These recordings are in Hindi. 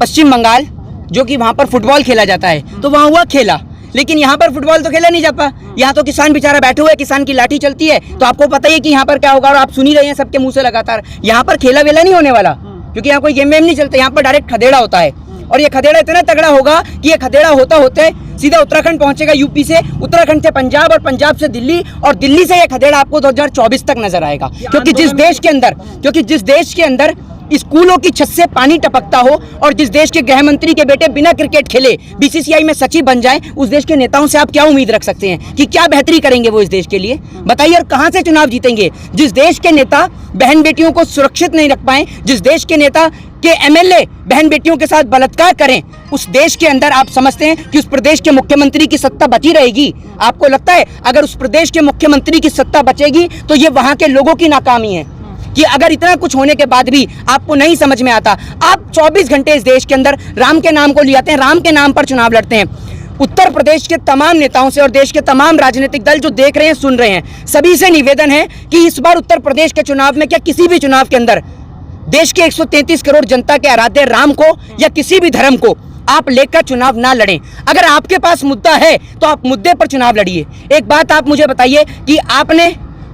पश्चिम बंगाल, जो कि वहाँ पर फुटबॉल खेला जाता है, तो वहाँ हुआ खेला, लेकिन यहाँ पर फुटबॉल तो खेला नहीं जाता। यहाँ तो किसान बेचारा बैठे हुए, किसान की लाठी चलती है, तो आपको पता ही है कि यहाँ पर क्या होगा, और आप सुन ही रहे हैं सबके मुंह से लगातार। यहाँ पर खेला वेला नहीं होने वाला, क्योंकि यहाँ कोई गेम वेम नहीं चलता, यहाँ पर डायरेक्ट खदेड़ा होता है। और ये खदेड़ा इतना तगड़ा होगा कि ये खदेड़ा होता होते सीधा उत्तराखंड पहुंचेगा, यूपी से, उत्तराखंड से पंजाब और पंजाब से दिल्ली, और दिल्ली से ये खदेड़ा आपको 2024 तक नजर आएगा। क्योंकि जिस देश के अंदर स्कूलों की छत से पानी टपकता हो, और जिस देश के गृह मंत्री के बेटे बिना क्रिकेट खेले बीसीसीआई में सचिव बन जाएं, उस देश के नेताओं से आप क्या उम्मीद रख सकते हैं कि क्या बेहतरी करेंगे वो इस देश के लिए? बताइए, और कहां से चुनाव जीतेंगे? जिस देश के नेता बहन बेटियों को सुरक्षित नहीं रख पाए, जिस देश के नेता के एमएलए बहन बेटियों के साथ बलात्कार करें, उस देश के अंदर आप समझते हैं कि उस प्रदेश के मुख्यमंत्री की सत्ता बची रहेगी? आपको लगता है अगर उस प्रदेश के मुख्यमंत्री की सत्ता बचेगी तो ये वहां के लोगों की नाकामी है? कि अगर इतना कुछ होने के बाद भी आपको नहीं समझ में आता, आप 24 घंटे इस देश के अंदर राम के नाम को ले आते हैं, राम के नाम पर चुनाव लड़ते हैं। उत्तर प्रदेश के तमाम नेताओं से और देश के तमाम राजनीतिक दल जो देख रहे हैं, सुन रहे हैं, सभी से निवेदन है कि इस बार उत्तर प्रदेश के चुनाव में, क्या किसी भी चुनाव के अंदर, देश के 133 करोड़ जनता के आराध्य राम को या किसी भी धर्म को आप लेकर चुनाव ना लड़ें। अगर आपके पास मुद्दा है तो आप मुद्दे पर चुनाव लड़िए। एक बात आप मुझे बताइए कि आपने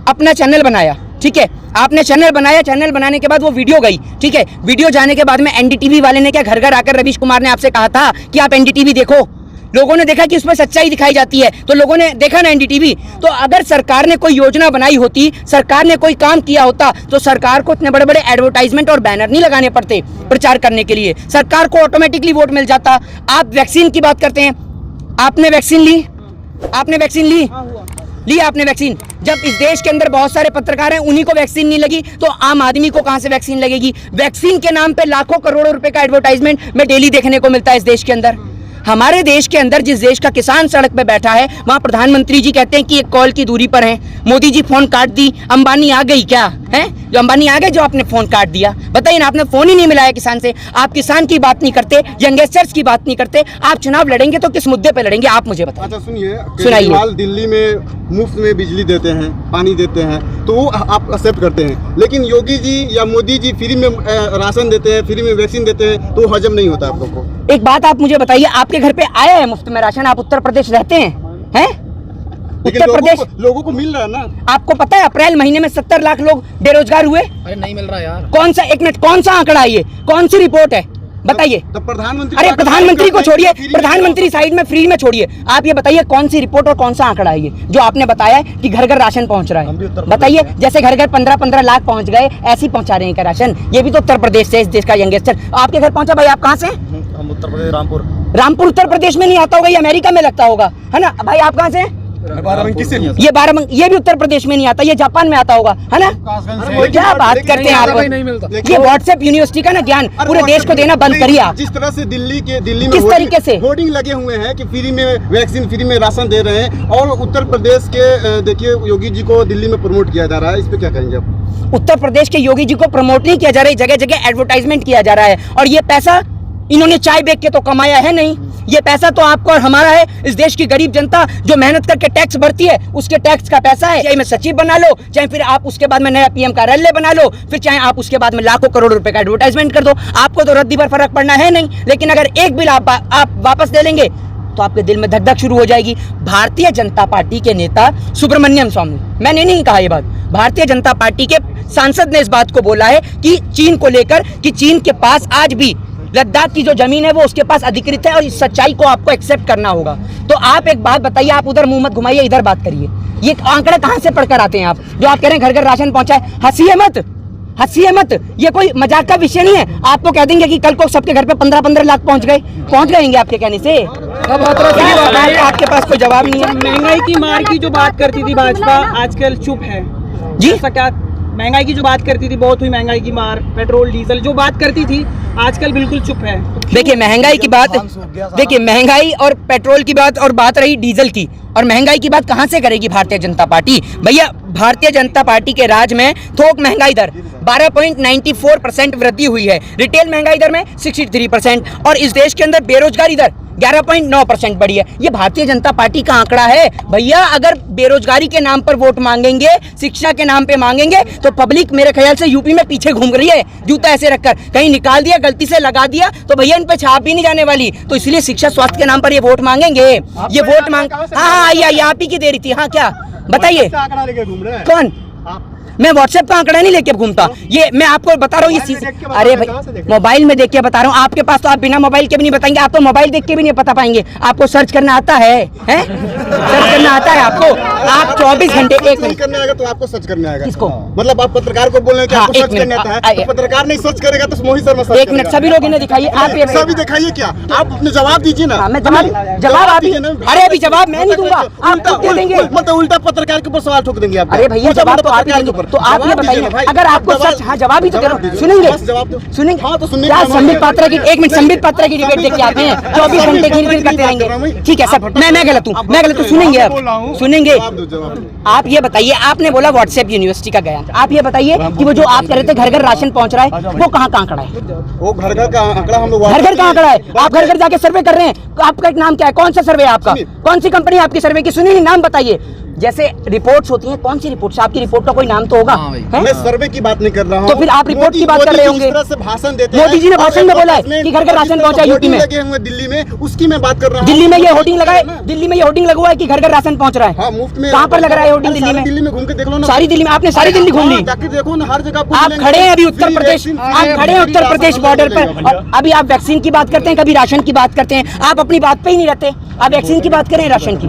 अपना चैनल बनाया, ठीक है, आपने चैनल बनाया, चैनल बनाने के बाद वो वीडियो गई, ठीक है, वीडियो जाने के बाद में एनडीटीवी वाले ने क्या घर घर आकर रवीश कुमार ने आपसे कहा था कि आप एनडीटीवी देखो? लोगों ने देखा कि उसमें सच्चाई दिखाई जाती है, तो लोगों ने देखा ना एनडीटीवी। तो अगर सरकार ने कोई योजना बनाई होती, सरकार ने कोई काम किया होता, तो सरकार को इतने बड़े बड़े एडवर्टाइजमेंट और बैनर नहीं लगाने पड़ते प्रचार करने के लिए, सरकार को ऑटोमेटिकली वोट मिल जाता। आप वैक्सीन की बात करते हैं, आपने वैक्सीन ली? आपने वैक्सीन ली? आपने वैक्सीन? जब इस देश के अंदर बहुत सारे पत्रकार हैं, उन्हीं को वैक्सीन नहीं लगी, तो आम आदमी को कहां से वैक्सीन लगेगी? वैक्सीन के नाम पे लाखों करोड़ों रुपए का एडवर्टाइजमेंट में डेली देखने को मिलता है इस देश के अंदर। हमारे देश के अंदर जिस देश का किसान सड़क पे बैठा है, वहां प्रधानमंत्री जी कहते हैं कि एक कॉल की दूरी पर हैं। मोदी जी फोन काट दी, अंबानी आ गई क्या है? जो अंबानी आ गए, जो आपने फोन काट दिया? बताइए ना, आपने फोन ही नहीं मिलाया किसान से। आप किसान की बात नहीं करते, यंगस्टर्स की बात नहीं करते। आप चुनाव लड़ेंगे तो किस मुद्दे पे लड़ेंगे, आप मुझे बताइए। अच्छा सुनिए, दिल्ली में मुफ्त में बिजली देते हैं, पानी देते हैं, तो वो आप एक्सेप्ट करते हैं, लेकिन योगी जी या मोदी जी फ्री में राशन देते हैं, फ्री में वैक्सीन देते हैं, तो हजम नहीं होता आप लोग को। एक बात आप मुझे बताइए, आपके घर पे आया है मुफ्त में राशन? आप उत्तर प्रदेश रहते हैं? उत्तर प्रदेश लोगों को मिल रहा है ना। आपको पता है अप्रैल महीने में 70 लाख लोग बेरोजगार हुए? अरे नहीं मिल रहा यार। कौन सा, एक मिनट, कौन सा आंकड़ा है ये? कौन सी रिपोर्ट है? बताइए। तो प्रधानमंत्री, अरे प्रधानमंत्री को छोड़िए, प्रधानमंत्री साइड में फ्री में छोड़िए, आप ये बताइए कौन सी रिपोर्ट और कौन सा आंकड़ा है ये जो आपने बताया है कि घर घर राशन पहुंच रहा है? बताइए, जैसे घर घर 15-15 लाख पहुंच गए, ऐसे ही पहुंचा रहे हैं क्या राशन? ये भी तो उत्तर प्रदेश से, इस देश का यंगस्टर आपके घर पहुंचा। भाई आप कहाँ से? हम उत्तर प्रदेश, रामपुर उत्तर प्रदेश में नहीं आता होगा, ये अमेरिका में लगता होगा, है ना? भाई आप कहाँ से? ये बाराबंकी, ये भी उत्तर प्रदेश में नहीं आता, ये जापान में आता होगा, है ना? क्या बात करते हैं आप? ये व्हाट्सएप यूनिवर्सिटी का ना ज्ञान पूरे देश को देना बंद करिए आप। जिस तरह से दिल्ली में किस तरीके से होर्डिंग लगे हुए हैं कि फ्री में वैक्सीन, फ्री में राशन दे रहे हैं, और उत्तर प्रदेश के देखिए योगी जी को दिल्ली में प्रमोट किया जा रहा है, इस पे क्या कहेंगे आप? उत्तर प्रदेश के योगी जी को प्रमोट नहीं किया जा रहा है, जगह जगह एडवर्टाइजमेंट किया जा रहा है, और ये पैसा इन्होंने चाय बेच के तो कमाया है नहीं, ये पैसा तो आपका और हमारा है। इस देश की गरीब जनता जो मेहनत करके टैक्स भरती है, उसके टैक्स का पैसा है। चाहे मैं सचिव बना लो, चाहे फिर आप उसके बाद में नया पीएम कार्यालय बना लो, फिर चाहे आप उसके बाद में लाखों करोड़ रुपए का एडवर्टाइजमेंट कर दो, आपको तो रद्दी पर फर्क पड़ना है नहीं। लेकिन अगर एक बिल आप वापस दे लेंगे तो आपके दिल में धक धक शुरू हो जाएगी। भारतीय जनता पार्टी के नेता सुब्रमण्यम स्वामी, मैंने नहीं कहा ये बात, भारतीय जनता पार्टी के सांसद ने इस बात को बोला है कि चीन को लेकर, कि चीन के पास आज भी लद्दाख की जो जमीन है वो उसके पास अधिकृत है, और इस सच्चाई को आपको एक्सेप्ट करना होगा। तो आप एक बात बताइए, आप उधर मुंह मत घुमाइए, इधर बात करिए। ये आंकड़े कहां से पढ़कर आते हैं आप, जो आप कह रहे हैं घर घर राशन पहुंचा है? हंसिए मत, ये कोई मजाक का विषय नहीं है। आपको कह देंगे कि कल को सबके घर पे 15-15 लाख पहुंच गएंगे आपके कहने से? आपके पास कोई जवाब नहीं है। महंगाई की मार की जो बात करती थी भाजपा, आजकल चुप है जी। ऐसा क्या? महंगाई की जो बात करती थी, बहुत हुई महंगाई की मार, पेट्रोल डीजल जो बात करती थी, आजकल बिल्कुल चुप है। देखिए महंगाई की बात, देखिए महंगाई और पेट्रोल की बात, और बात रही डीजल की, और महंगाई की बात कहां से करेगी भारतीय जनता पार्टी? भैया भारतीय जनता पार्टी के राज में थोक महंगाई दर 12.94% वृद्धि हुई है, रिटेल महंगाई दर में 63%, और इस देश के अंदर 11.9% बढ़ी है। ये भारतीय जनता पार्टी का आंकड़ा है भैया। अगर बेरोजगारी के नाम पर वोट मांगेंगे, शिक्षा के नाम पे मांगेंगे, तो पब्लिक मेरे ख्याल से यूपी में पीछे घूम रही है, जूता ऐसे रखकर। कहीं निकाल दिया, गलती से लगा दिया, तो भैया इन पे छाप भी नहीं जाने वाली। तो इसलिए शिक्षा स्वास्थ्य के नाम पर ये वोट मांगेंगे। ये वोट मांग, हाँ आइए, आप ही की देरी थी। हाँ क्या बताइए, कौन? मैं व्हाट्सएप का आंकड़ा नहीं लेके घूमता, ये मैं आपको बता रहा हूँ। ये अरे भाई मोबाइल में देख के बता रहा हूँ। आपके पास तो आप बिना मोबाइल के भी नहीं बताएंगे, आप तो मोबाइल देख के भी नहीं बता पाएंगे। आपको सर्च करना आता है? सर्च करना आता है आपको? आप 24 घंटे, एक मिनट करने आएगा तो आपको सर्च करने आएगा। किसको? मतलब आप पत्रकार को बोल रहे हैं कि आपको सर्च करने आता है, तो पत्रकार नहीं सर्च करेगा तो मोहित शर्मा सर्च एक मिनट, सभी लोग इन्हें दिखाइए। आप ये सभी दिखाइए, क्या आप अपने जवाब दीजिए ना। मैं जवाब आप ही, अरे अभी जवाब मैं नहीं दूंगा, आप खुद दे देंगे। मतलब उल्टा पत्रकार के ऊपर सवाल ठोक देंगे आप। अरे भैया जवाब तो आप ही देंगे, तो आप ये बताइए अगर आपको सच, हाँ जवाब ही तो दे रहा हूं, सुनेंगे सुनेंगे। हाँ तो सुनने क्या संबित पात्रा की, एक मिनट, संबित पात्रा की डिबेट देख के आते हैं, 24 घंटे गिर करते रहेंगे। ठीक है सर, मैं गलत हूँ, मैं गलत हूँ। सुनेंगे आप, सुनेंगे। आप ये बताइए, आपने बोला व्हाट्सएप यूनिवर्सिटी का गया, आप ये बताइए कि वो जो आप कह रहे थे घर घर राशन पहुंच रहा है, वो कहाँ का आंकड़ा है? वो घर घर का आंकड़ा हम लोग, घर घर का आंकड़ा है। आप घर घर जाके सर्वे कर रहे हैं, आपका एक नाम क्या है? कौन सा सर्वे है आपका? कौन सी कंपनी है आपकी सर्वे की? सुनिए, नाम बताइए। जैसे रिपोर्ट्स होती हैं, कौन सी रिपोर्ट्स? आपकी रिपोर्ट का कोई नाम तो होगा। मैं सर्वे की बात नहीं कर रहा हूँ। तो फिर आप रिपोर्ट की बात कर रहे होंगे। भाषण देते हैं, मोदी जी ने भाषण में बोला है कि घर घर राशन पहुंचा यूपी में, लगे हुए दिल्ली में, उसकी मैं बात कर रहा हूँ। दिल्ली में ये होर्डिंग लगाए, दिल्ली में ये होर्डिंग लगा हुआ है कि घर घर राशन पहुंच रहा है। हाँ, मुफ्त में। कहाँ पर लग रहा है होर्डिंग? दिल्ली में। दिल्ली में घूम के देख लो ना, सारी दिल्ली में। आपने सारी दिल्ली घूम ली, जाके देखो ना, हर जगह आप खड़े हैं अभी उत्तर प्रदेश, आप खड़े हैं उत्तर प्रदेश बॉर्डर पर, और अभी आप वैक्सीन की बात करते हैं, कभी राशन की बात करते हैं। आप अपनी बात पे ही नहीं रहते, आप वैक्सीन की बात करें, राशन की।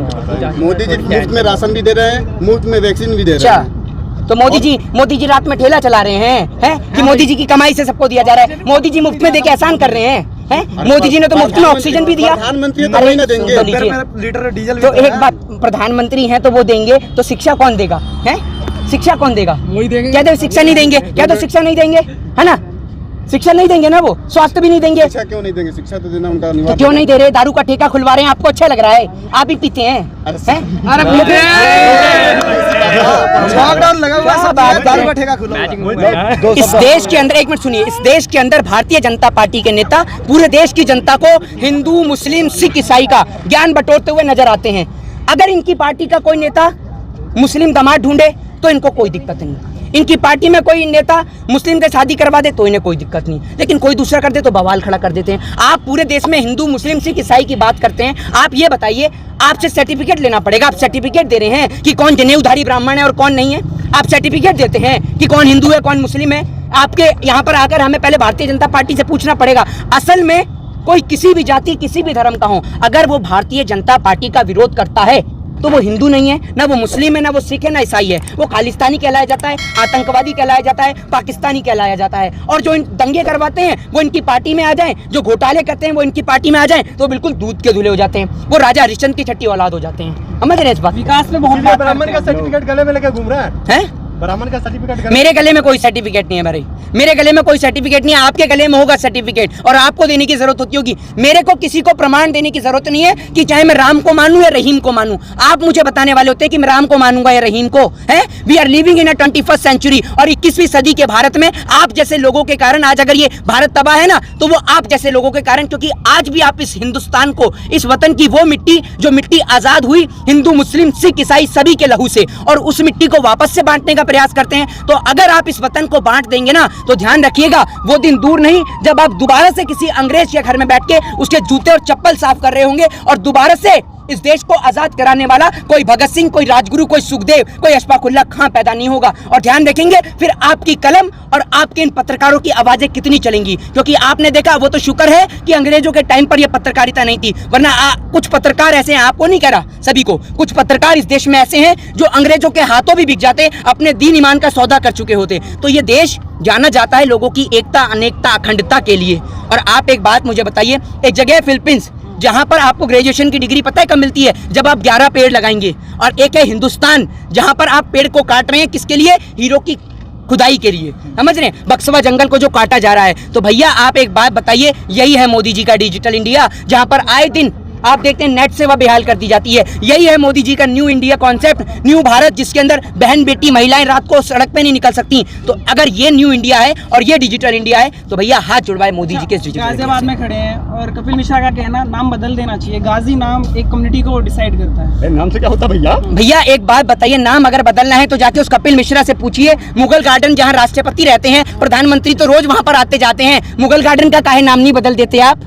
मोदी जी मुफ्त में राशन भी दे रहे हैं, मुफ्त में वैक्सीन भी दे रहे हैं। तो मोदी जी रात में ठेला चला रहे हैं कि मोदी जी की कमाई से सबको दिया जा रहा है? मोदी जी मुफ्त में देके एहसान कर रहे हैं? मोदी जी ने तो मुफ्त में ऑक्सीजन भी दिया। प्रधानमंत्री तो नहीं ना देंगे, लीटर डीजल। तो एक बात, प्रधानमंत्री हैं तो वो देंगे, तो शिक्षा कौन देगा? है शिक्षा कौन देगा? वही देंगे। क्या दो शिक्षा नहीं देंगे? क्या तो शिक्षा नहीं देंगे, है ना? शिक्षा नहीं देंगे ना, वो स्वास्थ्य भी नहीं देंगे। शिक्षा क्यों नहीं देंगे? शिक्षा तो देना उनका तो अनिवार्य। क्यों नहीं दे रहे? दारू का ठेका खुलवा रहे हैं, आपको अच्छा लग रहा है? आप ही पीते हैं? इस देश के अंदर, एक मिनट सुनिए, इस देश के अंदर भारतीय जनता पार्टी के नेता पूरे देश की जनता को हिंदू, मुस्लिम, सिख, ईसाई का ज्ञान बटोरते हुए नजर आते हैं। अगर इनकी पार्टी का कोई नेता मुस्लिम दामाद ढूंढे तो इनको कोई दिक्कत नहीं, इनकी पार्टी में कोई नेता मुस्लिम से शादी करवा दे तो इन्हें कोई दिक्कत नहीं, लेकिन कोई दूसरा कर दे तो बवाल खड़ा कर देते हैं। आप पूरे देश में हिंदू, मुस्लिम, सिख, ईसाई की बात करते हैं। आप ये बताइए, आपसे सर्टिफिकेट लेना पड़ेगा, आप सर्टिफिकेट दे रहे हैं कि कौन जनेऊधारी ब्राह्मण है और कौन नहीं है? आप सर्टिफिकेट देते हैं कि कौन हिंदू है, कौन मुस्लिम है? आपके यहाँ पर आकर हमें पहले भारतीय जनता पार्टी से पूछना पड़ेगा। असल में कोई किसी भी जाति, किसी भी धर्म का हो, अगर वो भारतीय जनता पार्टी का विरोध करता है तो वो हिंदू नहीं है, ना वो मुस्लिम है, ना वो सिख है, ना ईसाई है। वो खालिस्तानी कहलाया जाता है, आतंकवादी कहलाया जाता है, पाकिस्तानी कहलाया जाता है। और जो इन दंगे करवाते हैं वो इनकी पार्टी में आ जाएं, जो घोटाले करते हैं वो इनकी पार्टी में आ जाएं, तो बिल्कुल दूध के धुले हो जाते हैं। वो राजा हरिश्चंद्र की छठी औलाद हो जाते हैं। समझ रहे हैं इस बात? विकास में बहुत ब्राह्मण का सर्टिफिकेट गले में लेके घूम रहा है। ब्राह्मण का सर्टिफिकेट मेरे गले में कोई सर्टिफिकेट नहीं है भाई, मेरे गले में कोई सर्टिफिकेट नहीं है। आपके गले में होगा सर्टिफिकेट और आपको देने की जरूरत होती होगी। मेरे को किसी को प्रमाण देने की जरूरत नहीं है कि चाहे मैं राम को मानूं या रहीम को मानूं। आप मुझे बताने वाले होते हैं कि मैं राम को मानूंगा या रहीम को? है we are living in a 21st century, और 21वीं सदी के भारत में आप जैसे लोगों के कारण आज अगर ये भारत तबाह है ना, तो वो आप जैसे लोगों के कारण। क्योंकि आज भी आप इस हिंदुस्तान को, इस वतन की वो मिट्टी, जो मिट्टी आजाद हुई हिंदू, मुस्लिम, सिख, ईसाई सभी के लहू से, और उस मिट्टी को वापस से बांटने का प्रयास करते हैं। तो अगर आप इस वतन को बांट देंगे ना, तो ध्यान रखिएगा वो दिन दूर नहीं जब आप दोबारा से किसी अंग्रेज के घर में बैठ के उसके जूते और चप्पल साफ कर रहे होंगे, और दोबारा से इस देश को आजाद कराने वाला कोई भगत सिंह, कोई राजगुरु, कोई सुखदेव, कोई अशफाक उल्लाह खां पैदा नहीं होगा। और ध्यान रखेंगे फिर आपकी कलम और आपके इन पत्रकारों की आवाजें कितनी चलेंगी। क्योंकि आपने देखा, वो तो शुक्र है कि अंग्रेजों के टाइम पर यह पत्रकारिता नहीं थी, वरना कुछ पत्रकार ऐसे हैं, आपको नहीं कह रहा, सभी को, कुछ पत्रकार इस देश में ऐसे हैं जो अंग्रेजों के हाथों भी बिक जाते, अपने दीन ईमान का सौदा कर चुके होते। तो ये देश जाना जाता है लोगों की एकता, अनेकता, अखंडता के लिए। और आप एक बात मुझे बताइए, एक जगह फिलीपींस जहां पर आपको ग्रेजुएशन की डिग्री पता है कब मिलती है? जब आप 11 पेड़ लगाएंगे। और एक है हिंदुस्तान जहां पर आप पेड़ को काट रहे हैं, किसके लिए? हीरो की खुदाई के लिए। समझ रहे हैं? बक्सवा जंगल को जो काटा जा रहा है। तो भैया आप एक बात बताइए, यही है मोदी जी का डिजिटल इंडिया, जहां पर आए दिन आप देखते हैं नेट सेवा बेहाल कर दी जाती है। यही है मोदी जी का new India concept, new Bharat, जिसके अंदर बहन बेटी महिलाएं रात को सड़क पे नहीं निकल सकती। तो अगर ये न्यू इंडिया है और ये डिजिटल इंडिया है तो भैया हाथ जुड़वाए मोदी जी के इस डिजिटल इंडिया गाजियाबाद में खड़े हैं और कपिल मिश्रा का कहना नाम बदल देना चाहिए। गाजी नाम एक कम्युनिटी को डिसाइड करता है। नाम से क्या होता भैया? भैया एक बात बताइए, नाम अगर बदलना है तो जाके उस कपिल मिश्रा से पूछिए। मुगल गार्डन जहां राष्ट्रपति रहते हैं, प्रधानमंत्री तो रोज वहां पर आते जाते हैं, मुगल गार्डन का काहे नाम नहीं बदल देते आप?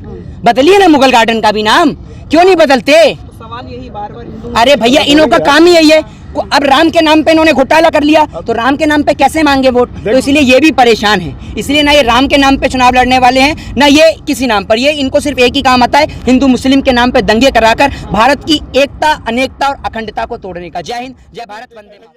बदलिए ना मुगल गार्डन का भी नाम, क्यों नहीं बदलते? तो सवाल यही बार बार अरे भैया इन्हों का काम ही यही है। अब राम के नाम पे इन्होंने घोटाला कर लिया तो राम के नाम पे कैसे मांगे वोट? तो इसलिए ये भी परेशान है। इसलिए ना ये राम के नाम पे चुनाव लड़ने वाले हैं, ना ये किसी नाम पर। ये इनको सिर्फ एक ही काम आता है, हिंदू मुस्लिम के नाम पे दंगे कराकर भारत की एकता, अनेकता और अखंडता को तोड़ने का। जय हिंद, जय भारत, वंदे मातरम।